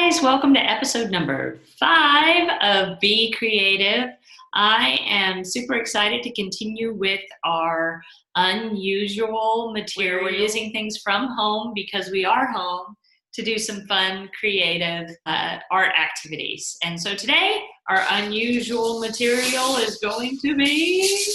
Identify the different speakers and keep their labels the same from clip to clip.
Speaker 1: guys, welcome to episode number 5 of Be Creative. I am super excited to continue with our unusual material. We're using things from home because we are home to do some fun, creative art activities. And so today, our unusual material is going to be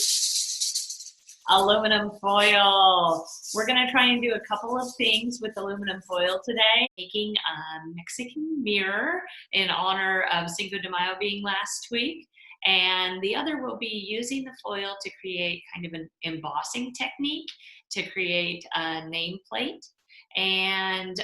Speaker 1: aluminum foil. We're gonna try and do a couple of things with aluminum foil today. Making a Mexican mirror in honor of Cinco de Mayo being last week. And the other will be using the foil to create kind of an embossing technique to create a nameplate. And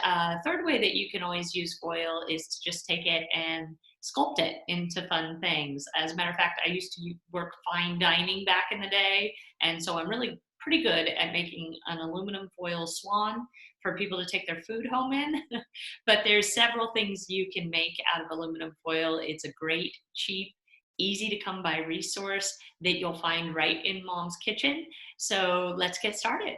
Speaker 1: third way that you can always use foil is to just take it and sculpt it into fun things. As a matter of fact, I used to work fine dining back in the day, and so I'm really pretty good at making an aluminum foil swan for people to take their food home in. But there's several things you can make out of aluminum foil. It's a great, cheap, easy to come by resource that you'll find right in Mom's kitchen. So let's get started.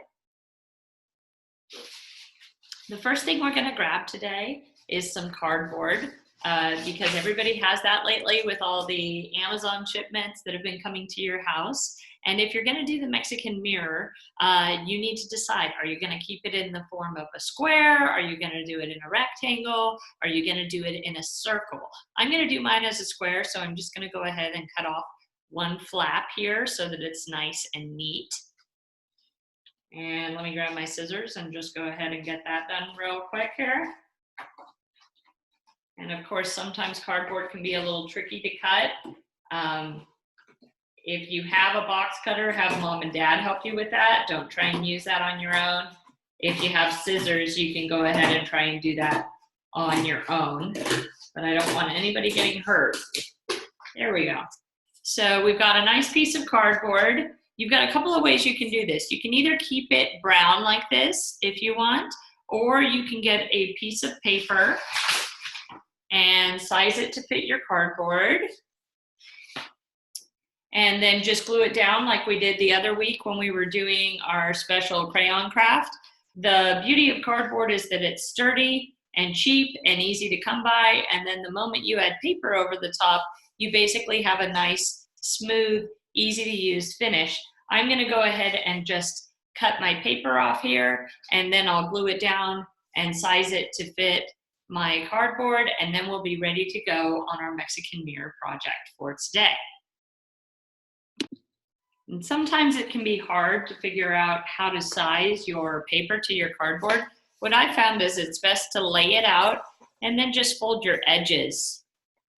Speaker 1: The first thing we're gonna grab today is some cardboard. Because everybody has that lately with all the Amazon shipments that have been coming to your house. And if you're gonna do the Mexican mirror, you need to decide, are you gonna keep it in the form of a square? Are you gonna do it in a rectangle? Are you gonna do it in a circle? I'm gonna do mine as a square, so I'm just gonna go ahead and cut off one flap here so that it's nice and neat. And let me grab my scissors and just go ahead and get that done real quick here. And of course, sometimes cardboard can be a little tricky to cut. If you have a box cutter, have Mom and Dad help you with that. Don't try and use that on your own. If you have scissors, you can go ahead and try and do that on your own. But I don't want anybody getting hurt. There we go. So we've got a nice piece of cardboard. You've got a couple of ways you can do this. You can either keep it brown like this if you want, or you can get a piece of paper and size it to fit your cardboard. And then just glue it down like we did the other week when we were doing our special crayon craft. The beauty of cardboard is that it's sturdy and cheap and easy to come by. And then the moment you add paper over the top, you basically have a nice, smooth, easy to use finish. I'm gonna go ahead and just cut my paper off here, and then I'll glue it down and size it to fit my cardboard, and then we'll be ready to go on our Mexican mirror project for today. And sometimes it can be hard to figure out how to size your paper to your cardboard. What I found is it's best to lay it out and then just fold your edges.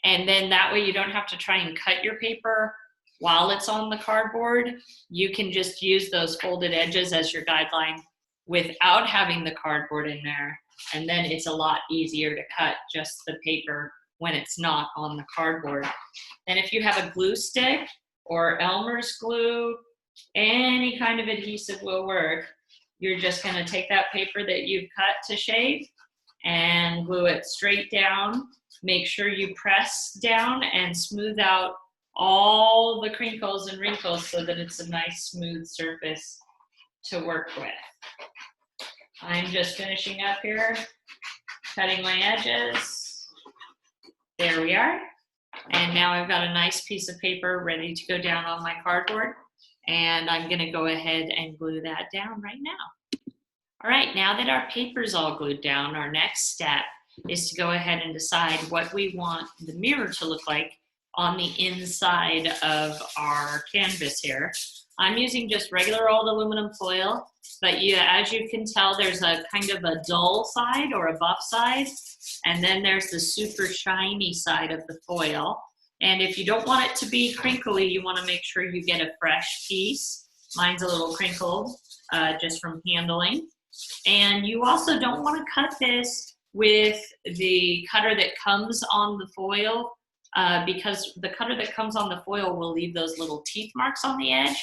Speaker 1: And then that way you don't have to try and cut your paper while it's on the cardboard. You can just use those folded edges as your guideline without having the cardboard in there. And then it's a lot easier to cut just the paper when it's not on the cardboard. And if you have a glue stick or Elmer's glue, any kind of adhesive will work. You're just gonna take that paper that you've cut to shape and glue it straight down. Make sure you press down and smooth out all the crinkles and wrinkles so that it's a nice smooth surface to work with. I'm just finishing up here, cutting my edges. There we are. And now I've got a nice piece of paper ready to go down on my cardboard. And I'm gonna go ahead and glue that down right now. All right, now that our paper's all glued down, our next step is to go ahead and decide what we want the mirror to look like on the inside of our canvas here. I'm using just regular old aluminum foil, but as you can tell, there's a kind of a dull side or a buff side, and then there's the super shiny side of the foil. And if you don't want it to be crinkly, you want to make sure you get a fresh piece. Mine's a little crinkled just from handling. And you also don't want to cut this with the cutter that comes on the foil because the cutter that comes on the foil will leave those little teeth marks on the edge.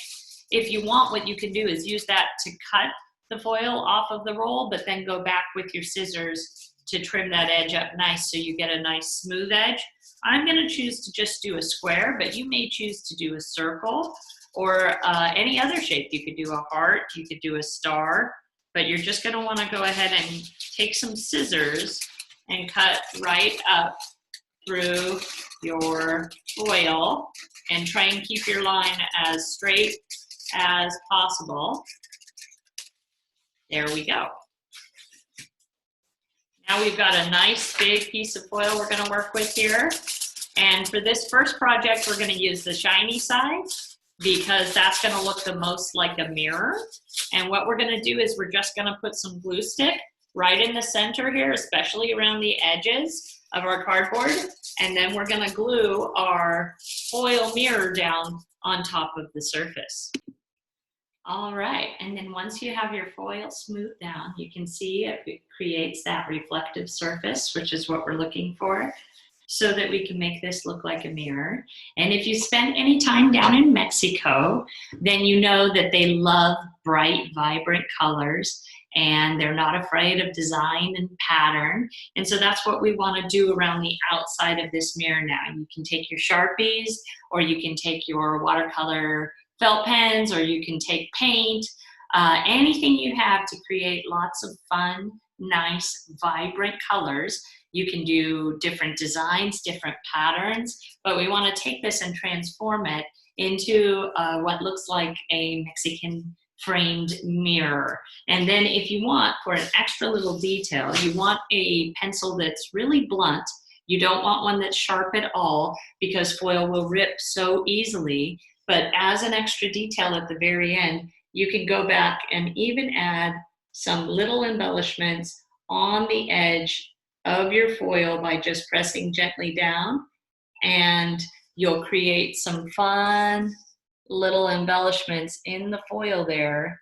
Speaker 1: If you want, what you can do is use that to cut the foil off of the roll, but then go back with your scissors to trim that edge up nice so you get a nice smooth edge. I'm gonna choose to just do a square, but you may choose to do a circle or any other shape. You could do a heart, you could do a star, but you're just gonna wanna go ahead and take some scissors and cut right up through your foil, and try and keep your line as straight as possible. There we go. Now we've got a nice big piece of foil we're going to work with here. And for this first project, we're going to use the shiny side because that's going to look the most like a mirror. And what we're going to do is we're just going to put some glue stick right in the center here, especially around the edges of our cardboard. And then we're going to glue our foil mirror down on top of the surface. All right, and then once you have your foil smoothed down, you can see it creates that reflective surface, which is what we're looking for, so that we can make this look like a mirror. And if you spent any time down in Mexico, then you know that they love bright, vibrant colors, and they're not afraid of design and pattern. And so that's what we want to do around the outside of this mirror now. You can take your Sharpies, or you can take your watercolor felt pens, or you can take paint, anything you have to create lots of fun, nice, vibrant colors. You can do different designs, different patterns, but we want to take this and transform it into what looks like a Mexican framed mirror. And then if you want, for an extra little detail, you want a pencil that's really blunt. You don't want one that's sharp at all because foil will rip so easily. But as an extra detail at the very end, you can go back and even add some little embellishments on the edge of your foil by just pressing gently down, and you'll create some fun little embellishments in the foil there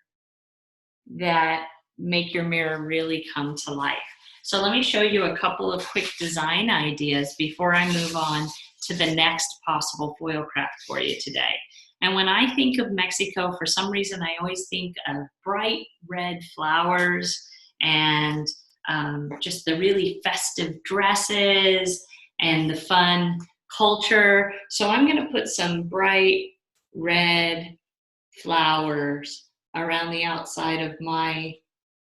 Speaker 1: that make your mirror really come to life. So let me show you a couple of quick design ideas before I move on to the next possible foil craft for you today. And when I think of Mexico, for some reason, I always think of bright red flowers and just the really festive dresses and the fun culture. So I'm going to put some bright red flowers around the outside of my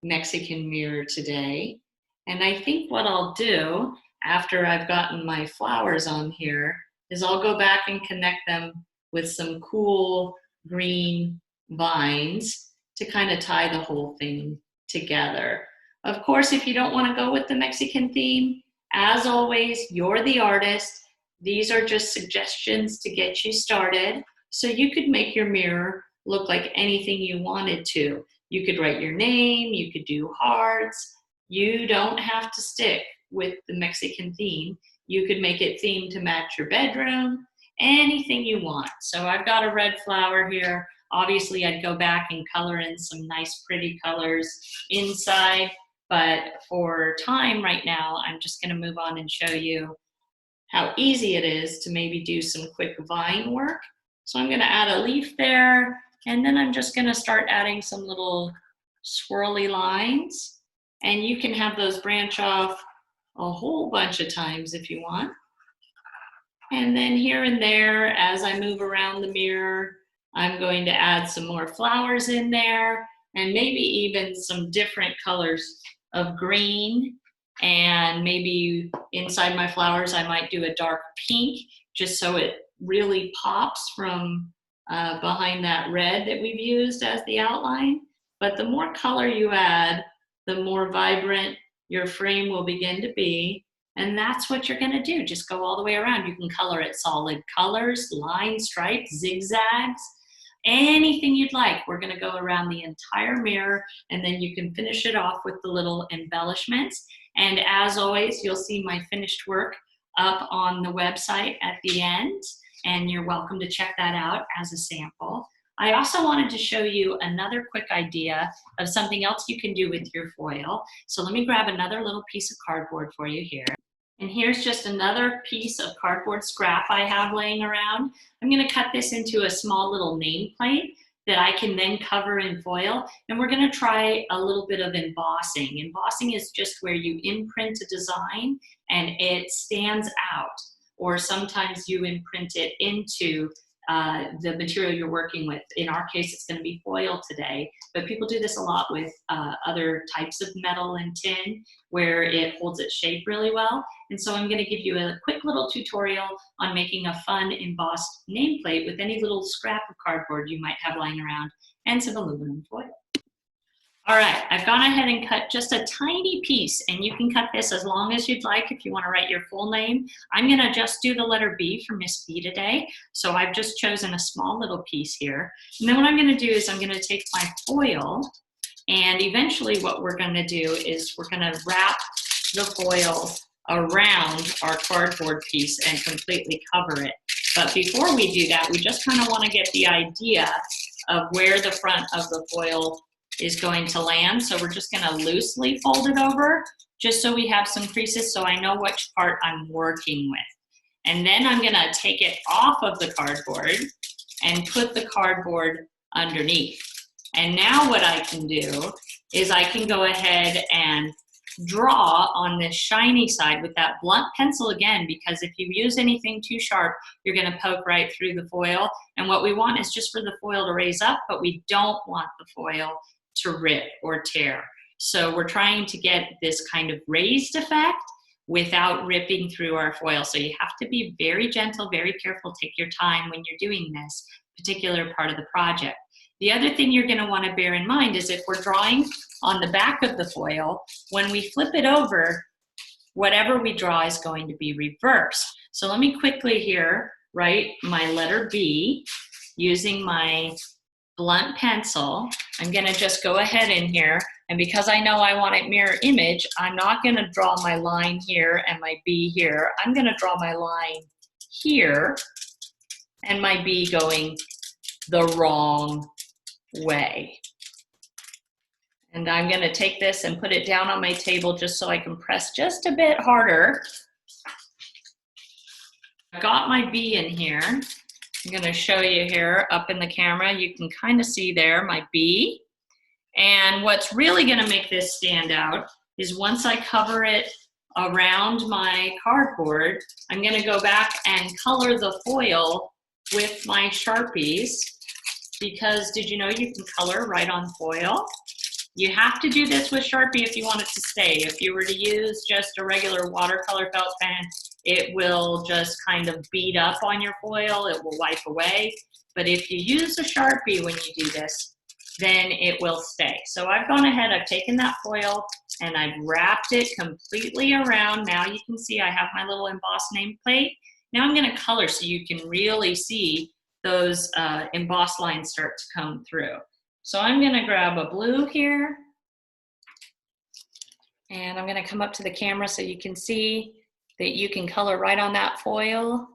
Speaker 1: Mexican mirror today. And I think what I'll do after I've gotten my flowers on here is I'll go back and connect them with some cool green vines to kind of tie the whole thing together. Of course, if you don't want to go with the Mexican theme, as always, you're the artist. These are just suggestions to get you started. So you could make your mirror look like anything you wanted to. You could write your name, you could do hearts. You don't have to stick with the Mexican theme. You could make it themed to match your bedroom, anything you want. So I've got a red flower here. Obviously, I'd go back and color in some nice pretty colors inside, but for time right now, I'm just gonna move on and show you how easy it is to maybe do some quick vine work. So I'm gonna add a leaf there, and then I'm just gonna start adding some little swirly lines. And you can have those branch off a whole bunch of times if you want. And then here and there, as I move around the mirror, I'm going to add some more flowers in there, and maybe even some different colors of green. And maybe inside my flowers, I might do a dark pink, just so it really pops from behind that red that we've used as the outline. But the more color you add, the more vibrant your frame will begin to be. And that's what you're gonna do. Just go all the way around. You can color it solid colors, lines, stripes, zigzags, anything you'd like. We're gonna go around the entire mirror, and then you can finish it off with the little embellishments. And as always, you'll see my finished work up on the website at the end, and you're welcome to check that out as a sample. I also wanted to show you another quick idea of something else you can do with your foil. So let me grab another little piece of cardboard for you here. And here's just another piece of cardboard scrap I have laying around. I'm gonna cut this into a small little nameplate that I can then cover in foil. And we're gonna try a little bit of embossing. Embossing is just where you imprint a design and it stands out. Or sometimes you imprint it into the material you're working with. In our case, it's going to be foil today, but people do this a lot with other types of metal and tin where it holds its shape really well. And so I'm going to give you a quick little tutorial on making a fun embossed nameplate with any little scrap of cardboard you might have lying around and some aluminum foil. All right, I've gone ahead and cut just a tiny piece, and you can cut this as long as you'd like if you want to write your full name. I'm going to just do the letter B for Miss B today, so I've just chosen a small little piece here. And then what I'm going to do is I'm going to take my foil, and eventually what we're going to do is we're going to wrap the foil around our cardboard piece and completely cover it. But before we do that, we just kind of want to get the idea of where the front of the foil is going to land. So we're just going to loosely fold it over just so we have some creases so I know which part I'm working with. And then I'm going to take it off of the cardboard and put the cardboard underneath. And now what I can do is I can go ahead and draw on this shiny side with that blunt pencil again, because if you use anything too sharp, you're going to poke right through the foil. And what we want is just for the foil to raise up, but we don't want the foil to rip or tear. So we're trying to get this kind of raised effect without ripping through our foil. So you have to be very gentle, very careful, take your time when you're doing this particular part of the project. The other thing you're going to want to bear in mind is if we're drawing on the back of the foil, when we flip it over, whatever we draw is going to be reversed. So let me quickly here write my letter B using my blunt pencil. I'm going to just go ahead in here, and because I know I want it mirror image, I'm not going to draw my line here and my B here. I'm going to draw my line here and my B going the wrong way. And I'm going to take this and put it down on my table just so I can press just a bit harder. I've got my B in here. I'm going to show you here up in the camera. You can kind of see there my B. And what's really going to make this stand out is once I cover it around my cardboard, I'm going to go back and color the foil with my Sharpies, because did you know you can color right on foil? You have to do this with Sharpie if you want it to stay. If you were to use just a regular watercolor felt pen, it will just kind of bead up on your foil. It will wipe away. But if you use a Sharpie when you do this, then it will stay. So I've gone ahead, I've taken that foil and I've wrapped it completely around. Now you can see I have my little embossed nameplate. Now I'm going to color so you can really see those embossed lines start to come through. So I'm going to grab a blue here, and I'm going to come up to the camera so you can see that you can color right on that foil.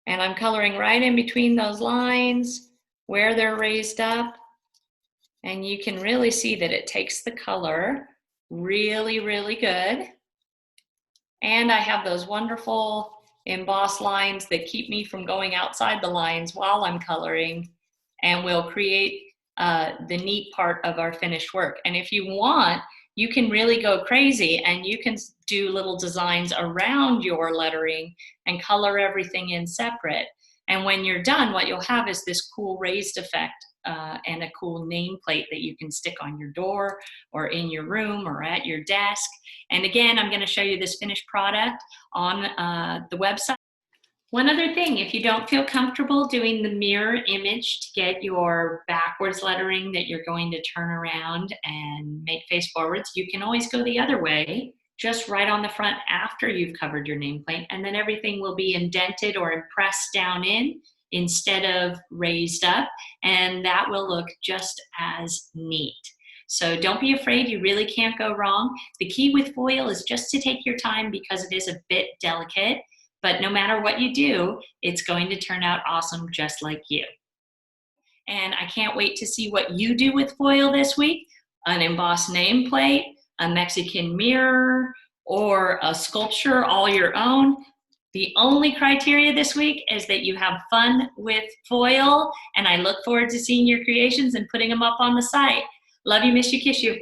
Speaker 1: And I'm coloring right in between those lines where they're raised up. And you can really see that it takes the color really, really good. And I have those wonderful embossed lines that keep me from going outside the lines while I'm coloring, and will create the neat part of our finished work. And if you want, you can really go crazy and you can do little designs around your lettering and color everything in separate. And when you're done, what you'll have is this cool raised effect and a cool nameplate that you can stick on your door or in your room or at your desk. And again, I'm going to show you this finished product on the website. One other thing, if you don't feel comfortable doing the mirror image to get your backwards lettering that you're going to turn around and make face forwards, you can always go the other way, just right on the front after you've covered your nameplate, and then everything will be indented or impressed down in instead of raised up, and that will look just as neat. So don't be afraid, you really can't go wrong. The key with foil is just to take your time because it is a bit delicate. But no matter what you do, it's going to turn out awesome just like you. And I can't wait to see what you do with foil this week. An embossed nameplate, a Mexican mirror, or a sculpture all your own. The only criteria this week is that you have fun with foil, and I look forward to seeing your creations and putting them up on the site. Love you, miss you, kiss you.